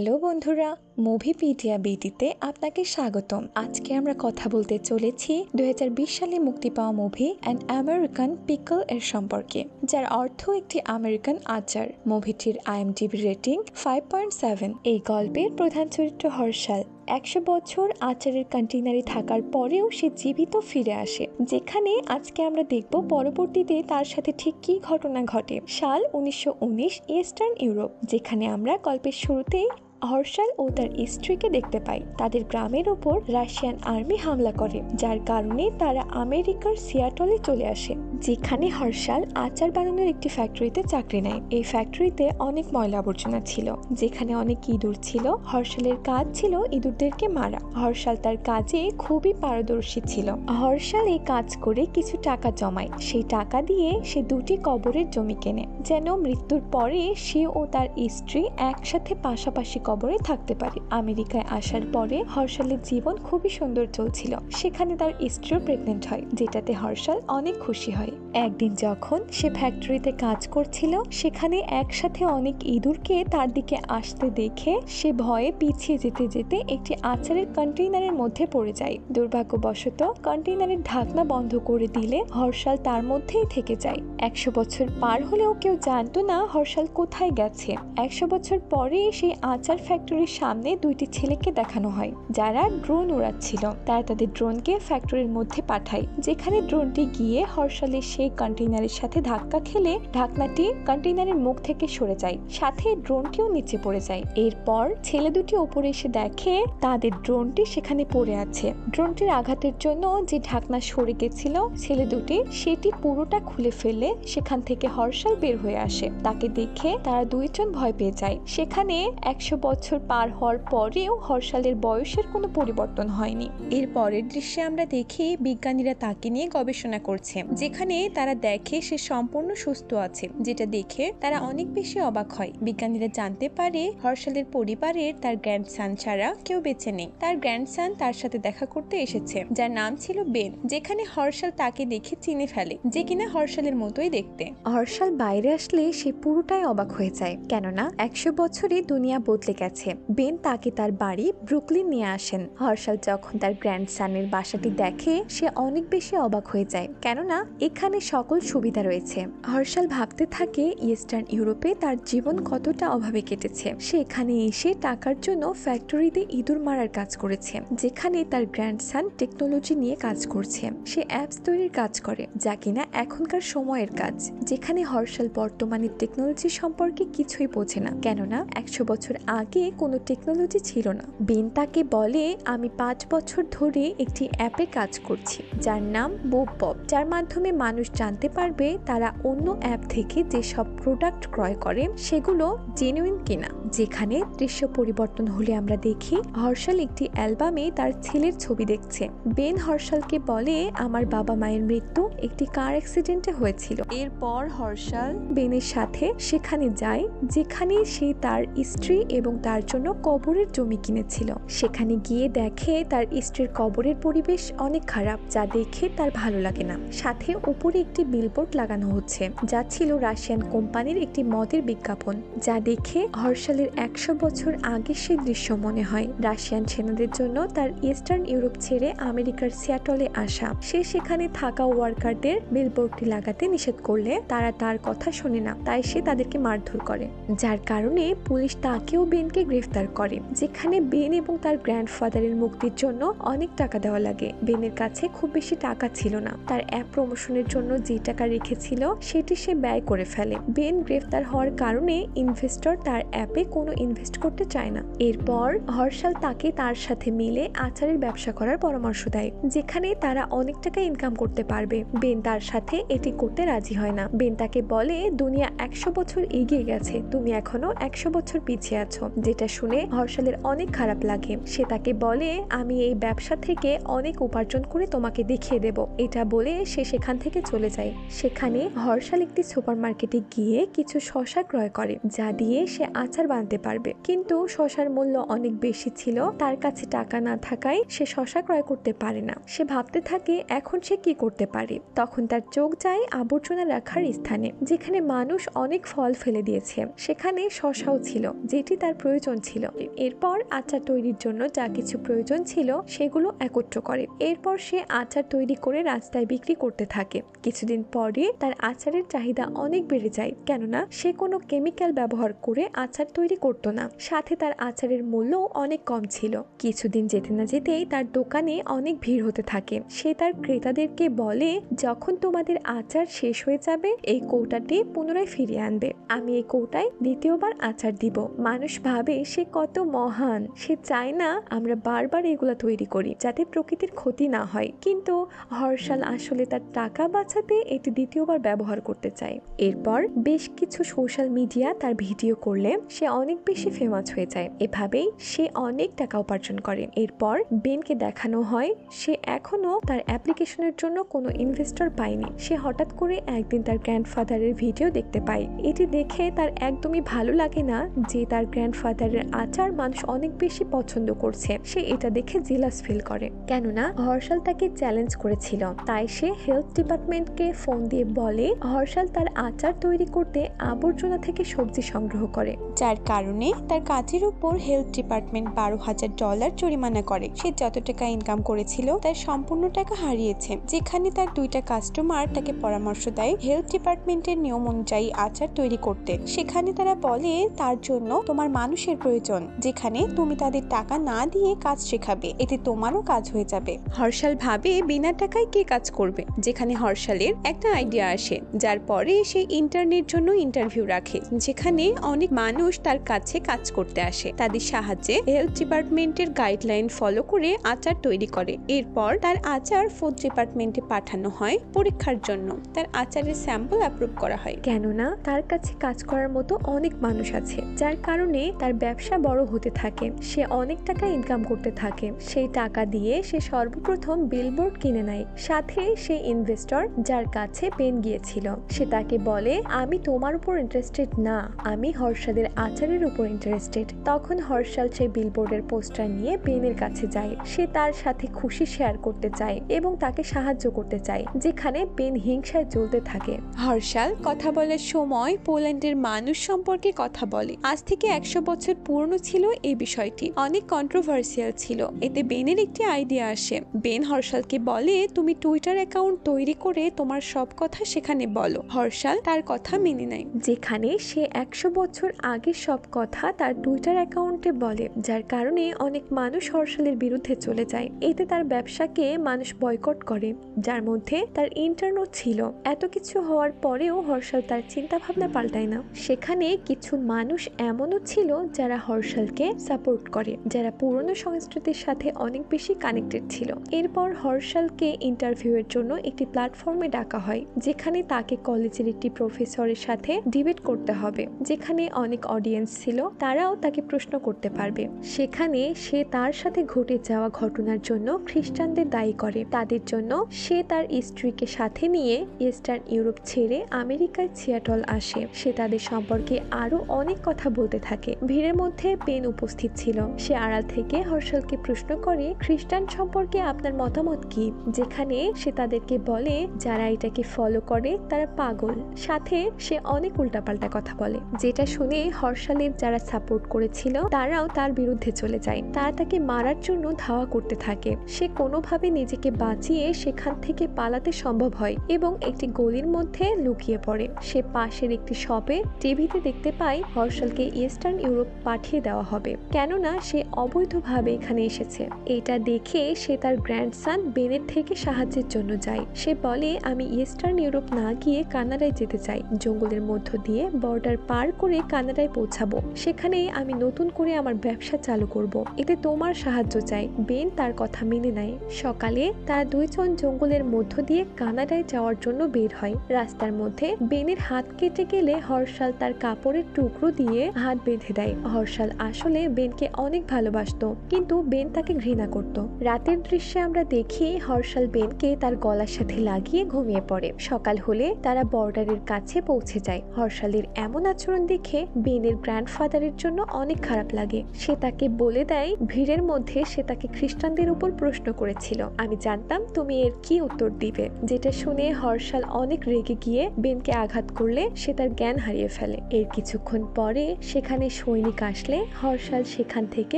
Hello বন্ধুরা, মুভিপিডিয়া বিডিতে আপনাকে স্বাগতম। আজকে আমরা কথা বলতে চলেছি 2020 সালে মুক্তি পাওয়া মুভি অ্যান আমেরিকান পিকল এর সম্পর্কে, যার অর্থ একটি আমেরিকান আচার। মুভিটির IMDb রেটিং 5.7। এই গল্পের প্রধান চরিত্র হর্ষাল 100 বছর আচারের কন্টেইনারে থাকার পরেও সে জীবিত ফিরে আসে, যেখানে আজকে আমরা দেখব পরবর্তীতে তার সাথে ঠিক কী ঘটনা ঘটে। সাল 1919, ইস্টার্ন ইউরোপ, যেখানে আমরা গল্পের শুরুতেই হর্ষাল ও তার স্ত্রীকে দেখতে পাই। তাদের গ্রামের ওপর রাশিয়ান আর্মি হামলা করে, যার কারণে তারা আমেরিকার সিয়াটলে চলে আসে, যেখানে হর্ষাল আচার বানানোর একটি ফ্যাক্টরিতে চাকরি নেয়। এই ফ্যাক্টরিতে অনেক ময়লা আবর্জনা ছিল, যেখানে অনেক ইঁদুর ছিল। হর্ষালের কাজ ছিল ইঁদুরদেরকে মারা। হর্ষাল তার কাজে খুবই পারদর্শী ছিল। হর্ষাল এই কাজ করে কিছু টাকা জমায়। সেই টাকা দিয়ে সে 2টি কবরের জমি কেনে, যেন মৃত্যুর পরে সে ও তার স্ত্রী একসাথে পাশাপাশি কবরে থাকতে পারে। আমেরিকায় আসার পরে হর্ষালের জীবন খুবই সুন্দর চলছিল। সেখানে তার স্ত্রীও প্রেগনেন্ট হয়, যেটাতে হর্ষাল অনেক খুশি হয়। একদিন যখন সে ফ্যাক্টরিতে কাজ করছিল, সেখানে একসাথে অনেক ইঁদুরকে তার দিকে আসতে দেখে সে ভয়ে পিছিয়ে যেতে যেতে একটি আচারের কন্টেইনারের মধ্যে পড়ে যায়। দুর্ভাগ্যবশত কন্টেইনারের ঢাকনা বন্ধ করে দিলে হর্ষাল তার মধ্যেই থেকে যায়। 100 বছর পার হলেও কেউ জানতো না হর্ষাল কোথায় গেছে। 100 বছর পরে সেই আচার ফ্যাক্টরির সামনে 2টি ছেলেকে দেখানো হয়, যারা ড্রোন উড়াচ্ছিল। তারা তাদের ড্রোনকে ফ্যাক্টরির মধ্যে পাঠায়, যেখানে ড্রোনটি গিয়ে হর্ষালের সেই কন্টেইনারের সাথে ধাক্কা খেলে ঢাকনাটি কন্টেইনারের মুখ থেকে সরে যায়, সাথে ড্রোনটিও নিচে পড়ে যায়। এরপর ছেলে দুটি ওপরে এসে দেখে তাদের ড্রোনটি সেখানে পড়ে আছে। ড্রোনটির আঘাতের জন্য যে ঢাকনা সরে গেছিল, ছেলে দুটি সেটি পুরোটা খুলে ফেলে সেখান থেকে হর্ষাল বের হয়ে আসে। তাকে দেখে তারা দুইজন ভয় পেয়ে যায়। সেখানে 100 বছর পার হওয়ার পরেও হর্ষালের বয়সের কোনো পরিবর্তন হয়নি। এর পরের দৃশ্যে আমরা দেখি বিজ্ঞানীরা তাকে নিয়ে গবেষণা করছে, যেখানে তারা দেখে সে সম্পূর্ণ সুস্থ আছে, যেটা দেখে তারা অনেক বেশি অবাক হয়। বিজ্ঞানীরা জানতে পারে হর্ষালের পরিবারের তার গ্র্যান্ডসান ছাড়া কেউ বেঁচে নেই। তার গ্র্যান্ডসান তার সাথে দেখা করতে এসেছে, যার নাম ছিল বেন, যেখানে হর্ষাল তাকে দেখে চিনে ফেলে, যে কিনা হর্ষালের মতোই দেখতে। হর্ষাল বাইরে আসলে সে পুরোটাই অবাক হয়ে যায়, কেননা 100 বছরে দুনিয়া বদলে গেছে। বেন তাকে তার বাড়ি ব্রুকলিন নিয়ে আসেন। হর্ষাল যখন তার গ্র্যান্ডসানের বাসাটি দেখে, সে অনেক বেশি অবাক হয়ে যায়, কেননা এখানে সকল সুবিধা রয়েছে। হর্ষাল ভাবতে থাকে ইস্টার্ন ইউরোপে তার জীবন কতটা অভাবে কেটেছে। সে এখানে এসে টাকার জন্য ফ্যাক্টরিতে ইঁদুর মারার কাজ করেছে, যেখানে তার গ্র্যান্ডসান টেকনোলজি নিয়ে কাজ করছে। সে অ্যাপস তৈরির কাজ করে, যা কিনা এখনকার সময়ের কাজ, যেখানে হর্ষাল বর্তমানে টেকনোলজি সম্পর্কে কিছুই বোঝে না, কেননা 100 বছর আগে কোনো টেকনোলজি ছিল না। বেন তাকে বলে, আমি 5 বছর ধরে একটি অ্যাপে কাজ করছি, যার নাম বুববব, যার মাধ্যমে মানুষ জানতে পারবে তারা অন্য অ্যাপ থেকে যেসব প্রোডাক্ট ক্রয় করে সেগুলো জেনুইন কিনা। যেখানে দৃশ্য পরিবর্তন হলে আমরা দেখি হর্ষাল একটি অ্যালবামে তার ছেলের ছবি দেখছে। বেন হর্ষালকে বলে, আমার বাবা মায়ের মৃত্যু একটি কার অ্যাক্সিডেন্টে হয়েছিল। এরপর হর্ষাল বেনের সাথে সেখানে যায়, যেখানে সে তার স্ত্রী এবং তার জন্য কবরের জমি কিনেছিল। সেখানে গিয়ে দেখে তার স্ত্রীর কবরের পরিবেশ অনেক খারাপ, যা দেখে তার ভালো লাগে না। সাথে উপরে একটি বিলবোর্ড লাগানো হচ্ছে, যা ছিল রাশিয়ান কোম্পানির একটি মদের বিজ্ঞাপন, যা দেখে হর্ষালের 100 বছর আগে সেই দৃশ্য মনে হয়। রাশিয়ান সেনাদের জন্য তার ইস্টার্ন ইউরোপ ছেড়ে আমেরিকার সিয়াটলে আসা। সে সেখানে থাকা ওয়ার্কারদের বিলবোর্ডটি লাগাতে নিষেধ করলে তারা তার কথা শোনে না, তাই সে তাদেরকে মারধর করে, যার কারণে পুলিশ তাকেও বেনকে গ্রেফতার করে। যেখানে বেন এবং তার গ্র্যান্ডফাদারের মুক্তির জন্য অনেক টাকা দেওয়া লাগে। বেনের কাছে খুব বেশি টাকা ছিল না, তার অ্যাপ প্রমোশনের জন্য যে টাকা রেখেছিল সেটি সে ব্যয় করে ফেলে। বেন গ্রেফতার হওয়ার কারণে ইনভেস্টর তার অ্যাপে কোনো ইনভেস্ট করতে চায় না। এরপর হর্ষাল তাকে তার সাথে মিলে আচারের ব্যবসা করার পরামর্শ দেয়, যেখানে তারা অনেক টাকা ইনকাম করতে পারবে। বেন তার সাথে এটি করতে রাজি হয় না। বেন তাকে বলে, দুনিয়া 100 বছর এগিয়ে গেছে, তুমি এখনো 100 বছর পিছিয়ে আছো। যেটা শুনে হর্ষালের অনেক খারাপ লাগে। সে তাকে বলে, আমি এই ব্যবসা থেকে অনেক উপার্জন করে তোমাকে দেখিয়ে দেব। এটা বলে সে সেখান থেকে থেকে চলে যায়। সেখানে হর্ষাল একটি সুপারমার্কেটে গিয়ে কিছু শসা ক্রয় করে, যা দিয়ে সে আচার বানাতে পারবে। কিন্তু শসার মূল্য অনেক বেশি ছিল, তার কাছে টাকা না থাকায় সে শসা ক্রয় করতে পারে না। সে ভাবতে থাকে এখন সে কি করতে পারে। তখন তার চোখ যায় আবর্জনা রাখার স্থানে, যেখানে মানুষ অনেক ফল ফেলে দিয়েছে। সেখানে শসাও ছিল, যেটি তার প্রয়োজন ছিল। এরপর আচার তৈরির জন্য যা কিছু প্রয়োজন ছিল সেগুলো একত্র করে। এরপর সে আচার তৈরি করে রাস্তায় বিক্রি করতে থাকে। কিছুদিন পরে তার আচারের চাহিদা অনেক বেড়ে যায়, কেননা সে কোনো কেমিক্যাল ব্যবহার করে আচার তৈরি করত না। সাথে তার আচারের মূল্য অনেক কম ছিল। কিছুদিন যেতে না যেতেই তার দোকানে অনেক ভিড় হতে থাকে। সে তার ক্রেতাদেরকে বলে, যখন তোমাদের আচার শেষ হয়ে যাবে এই কৌটাটি পুনরায় ফিরিয়ে আনবে, আমি এই কৌটায় দ্বিতীয়বার আচার দিব। মানুষ ভাবে সে কত মহান, সে চায় না আমরা বারবার এগুলা তৈরি করি যাতে প্রকৃতির ক্ষতি না হয়। কিন্তু হর্ষাল আসলে তার টাকা বাঁচাতে এটি দ্বিতীয়বার ব্যবহার করতে চায়। এরপর বেশ কিছু সোশ্যাল মিডিয়া তার ভিডিও করলে সে অনেক বেশি ফেমাস হয়ে যায়। এভাবেই সে অনেক টাকা উপার্জন করে। এরপর বেনকে দেখানো হয় সে এখনো তার অ্যাপ্লিকেশনের জন্য কোনো ইনভেস্টর পায়নি। সে হঠাৎ করে একদিন তার গ্র্যান্ডফাদারের ভিডিও দেখতে পায়। এটি দেখে তার একদমই ভালো লাগে না যে তার গ্র্যান্ডফাদারের আচার মানুষ অনেক বেশি পছন্দ করছে। সে এটা দেখে জেলাস ফিল করে, কেননা হর্ষাল তাকে চ্যালেঞ্জ করেছিল। তাই সে হেলথ ডিপার্টমেন্টকে ফোন দিয়ে বলে হর্ষাল তার আচার তৈরি করতে আবর্জনা থেকে সবজি সংগ্রহ করে, যার কারণে তার কাজের উপর হেলথ ডিপার্টমেন্ট $12,000 জরিমানা করে। সে যত টাকা ইনকাম করেছিল তার সম্পূর্ণ টাকা হারিয়েছে। যেখানে তার 2টা কাস্টমার তাকে পরামর্শ দেয় হেলথ ডিপার্টমেন্টের নিয়ম অনুযায়ী আচার তৈরি করতে। সেখানে তারা বলে তার জন্য তোমার মানুষের প্রয়োজন, যেখানে তুমি তাদের টাকা না দিয়ে কাজ শেখাবে, এতে তোমারও কাজ হয়ে যাবে। হর্ষাল ভাবে বিনা টাকায় কে কাজ করবে। যেখানে হর্ষালের একটা আইডিয়া আসে, যার পরে সে ইন্টারনেট জন্য ইন্টারভিউ রাখে, যেখানে অনেক মানুষ তার কাছে কাজ করতে আসে। তাদের সাহায্যে হেলথ ডিপার্টমেন্টের গাইডলাইন ফলো করে আচার তৈরি করে। এরপর তার আচার ফুড ডিপার্টমেন্টে পাঠানো হয় পরীক্ষার জন্য। তার আচারের স্যাম্পল অ্যাপ্রুভ করা হয়, কেননা তার কাছে কাজ করার মতো অনেক মানুষ আছে, যার কারণে তার ব্যবসা বড় হতে থাকে। সে অনেক টাকা ইনকাম করতে থাকে। সেই টাকা দিয়ে সে সর্বপ্রথম বিলবোর্ড কিনে নেয়। সাথে সে ইনভেস্টর যার কাছে বেন গিয়েছিল, সে তাকে বলে আমি তোমার উপর ইন্টারেস্টেড না, আমি হর্ষালের আচারের উপর ইন্টারেস্টেড। তখন হর্ষাল সেই বিলবোর্ডের পোস্টার নিয়ে বেনের কাছে যায়। সে তার সাথে খুশি শেয়ার করতে চায় এবং তাকে সাহায্য করতে চায়, যেখানে বেন হিংসায় জ্বলতে থাকে। হর্ষাল কথা বলার সময় পোল্যান্ডের মানুষ সম্পর্কে কথা বলে। আজ থেকে 100 বছর পুরনো ছিল এই বিষয়টি, অনেক কন্ট্রোভার্সিয়াল ছিল। এতে বেনের একটি আইডিয়া আসে। বেন হর্ষালকে বলে তুমি টুইটার অ্যাকাউন্ট তৈরি করে তোমার সব কথা সেখানে বলো। হর্ষাল তার কথা মেনে নেয়, যেখানে সে 100 বছর আগের সব কথা তার টুইটার অ্যাকাউন্টে বলে, যার কারণে অনেক মানুষ হর্ষালের বিরুদ্ধে চলে যায়। এতে তার ব্যবসাকে মানুষ বয়কট করে, যার মধ্যে তার ইন্টারনও ছিল। এত কিছু হওয়ার পরেও হর্ষাল তার চিন্তা ভাবনা পাল্টায় না। সেখানে কিছু মানুষ এমনও ছিল যারা হর্ষালকে সাপোর্ট করে, যারা পুরনো সংস্কৃতির সাথে অনেক বেশি কানেক্টেড ছিল। এরপর হর্ষালকে ইন্টারভিউয়ের জন্য একটি প্ল্যাটফর্মে ডাকা হয়, যেখানে তাকে কলেজের একটি প্রফেসরের সাথে ডিবেট করতে হবে, যেখানে অনেক অডিয়েন্স ছিল, তারাও তাকে প্রশ্ন করতে পারবে। সেখানে সে তার সাথে ঘটে যাওয়া ঘটনার জন্য খ্রিস্টানদের দায়ী করে। তাদের জন্য সে তার স্ত্রীকে সাথে নিয়ে ইস্টার্ন ইউরোপ ছেড়ে আমেরিকায় সিয়াটল আসে। সে তাদের সম্পর্কে আরো অনেক কথা বলতে থাকে। ভিড়ের মধ্যে বেন উপস্থিত ছিল। সে আড়াল থেকে হর্ষালকে প্রশ্ন করে খ্রিস্টান সম্পর্কে আপনার মতামত কি, যেখানে সে তাদেরকে বলে যারা এটাকে ফলো করে তারা পাগল। সাথে সে অনেক উল্টাপাল্টা কথা বলে, যেটা শুনে হর্ষালের যারা সাপোর্ট করেছিল তারাও তার বিরুদ্ধে চলে যায়। তারা তাকে মারার জন্য ধাওয়া করতে থাকে। সে কোনোভাবে নিজেকে বাঁচিয়ে সেখান থেকে পালাতে সম্ভব হয় এবং একটি গলির মধ্যে লুকিয়ে পড়ে। সে পাশের একটি শপে টিভিতে দেখতে পায় হর্ষালকে ইস্টার্ন ইউরোপ পাঠিয়ে দেওয়া হবে, কেননা সে অবৈধভাবে এখানে এসেছে। এটা দেখে সে তার গ্র্যান্ডসন বেনের থেকে সাহায্যের জন্য যায়। সে বলে আমি ইস্টার্ন ইউরোপ না গিয়ে কানাডায় যেতে চাই, জঙ্গলের মধ্য দিয়ে বর্ডার পার করে কানাডায় পৌঁছাবো, সেখানে আমি নতুন করে আমার ব্যবসা চালু করব, এতে তোমার সাহায্য চাই। বেন তার কথা মেনে নেয়। সকালে তারা দুইজন জঙ্গলের মধ্য দিয়ে কানাডায় যাওয়ার জন্য বের হয়। রাস্তার মধ্যে বেনের হাত কেটে গেলে হর্ষাল তার কাপড়ের টুকরো দিয়ে হাত বেঁধে দেয়। হর্ষাল আসলে বেনকে অনেক ভালোবাসতো, কিন্তু বেন তাকে ঘৃণা করত। রাতের দৃশ্যে আমরা দেখি হর্ষাল বেনকে তার গলার সাথে লাগিয়ে লাগিয়ে ঘুমিয়ে পড়ে। সকাল হলে তারা বর্ডারের কাছে পৌঁছে যায়। হর্ষালের এমন আচরণ দেখে বেনের গ্র্যান্ডফাদারের জন্য অনেক খারাপ লাগে। সে তাকে বলে দেয় ভিড়ের মধ্যে সে তাকে খ্রিস্টানদের উপর প্রশ্ন করেছিল, আমি জানতাম তুমি এর কি উত্তর দিবে। যেটা শুনে হর্ষাল অনেক রেগে গিয়ে বেনকে আঘাত করলে সে তার জ্ঞান হারিয়ে ফেলে। এর কিছুক্ষণ পরে সেখানে সৈনিক আসলে হর্ষাল সেখান থেকে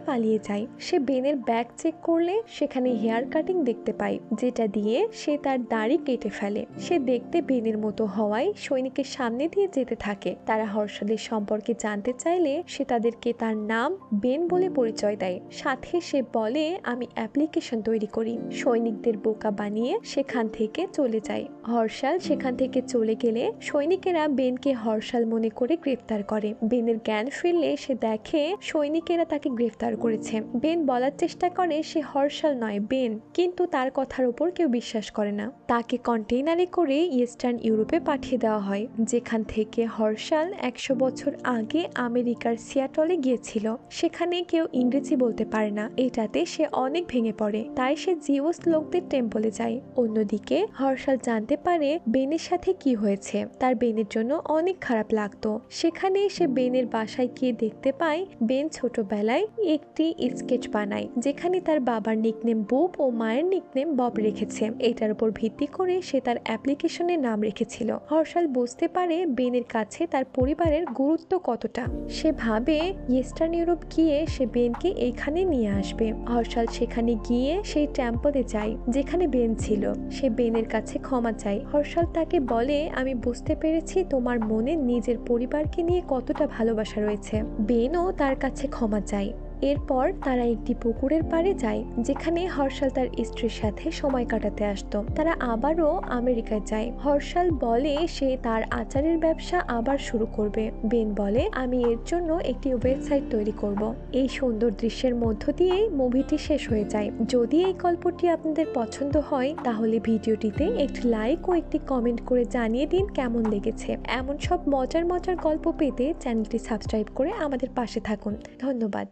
পালিয়ে যায়। সে বেনের ব্যাগ চেক করলে সেখানে হেয়ার কাটিং দেখতে পায়, যেটা দিয়ে সে তার দাড়ি কেটে ফেলে। সে দেখতে বেনের মতো হওয়ায় সৈনিকের সামনে দিয়ে যেতে থাকে। তারা হর্ষালের সম্পর্কে জানতে চাইলে সে তাদেরকে তার নাম বেন বলে পরিচয় দেয়। সাথে সে বলে আমি অ্যাপ্লিকেশন তৈরি করি। সৈনিকদের বোকা বানিয়ে সেখান থেকে চলে যায়। হর্ষাল সেখান থেকে চলে গেলে সৈনিকেরা বেনকে হর্ষাল মনে করে গ্রেফতার করে। বেনের জ্ঞান ফিরলে সে দেখে সৈনিকেরা তাকে গ্রেফতার করেছে। বেন বলার চেষ্টা করে সে হর্ষাল নয় বেন, কিন্তু তার কথার উপর কেউ বিশ্বাস করে না। তাকে কন্টেইনারে করে ইস্টার্ন ইউরোপে পাঠিয়ে দেওয়া হয়, যেখান থেকে হর্ষাল 100 বছর আগে আমেরিকার সিয়াটলে গিয়েছিল। সেখানে কেউ ইংরেজি বলতে পারে না, এটাতে সে অনেক ভেঙে পড়ে। তাই সে জিউস লোকদের টেম্পলে যায়। অন্যদিকে হর্ষাল জানতে পারে বেনের সাথে কি হয়েছে। তার বেনের জন্য অনেক খারাপ লাগতো। সেখানে সে বেনের বাসায় গিয়ে দেখতে পায় বেন ছোটবেলায় একটি স্কেচ বানায়, যেখানে তার বাবার নিকনেম বুব ও মায়ের নিকনেম বব রেখেছে। এটার উপর ভিত্তি করে সে তার অ্যাপ্লিকেশনের নাম রেখেছিল। হর্ষাল বুঝতে পারে বেনের কাছে তার পরিবারের গুরুত্ব কতটা। সে ভাবে ইস্টার্ন ইউরোপ গিয়ে সে বেনকে এইখানে নিয়ে আসবে। হর্ষাল সেখানে গিয়ে সেই টেম্পলে যায় যেখানে বেন ছিল। সে বেনের কাছে ক্ষমা চায়। হর্ষাল তাকে বলে আমি বুঝতে পেরেছি তোমার মনে নিজের পরিবারকে নিয়ে কতটা ভালোবাসা রয়েছে। বেনও তার কাছে ক্ষমা চায়। এরপর তারা একটি পুকুরের পাড়ে যায়, যেখানে হর্ষাল তার স্ত্রীর সাথে সময় কাটাতে আসতো। তারা আবারও আমেরিকায় যায়। হর্ষাল বলে সে তার আচারের ব্যবসা আবার শুরু করবে। বেন বলে আমি এর জন্য একটি ওয়েবসাইট তৈরি করব। এই সুন্দর দৃশ্যের মধ্য দিয়েই মুভিটি শেষ হয়ে যায়। যদি এই গল্পটি আপনাদের পছন্দ হয় তাহলে ভিডিওটিতে একটি লাইক ও একটি কমেন্ট করে জানিয়ে দিন কেমন লেগেছে। এমন সব মজার মজার গল্প পেতে চ্যানেলটি সাবস্ক্রাইব করে আমাদের পাশে থাকুন। ধন্যবাদ।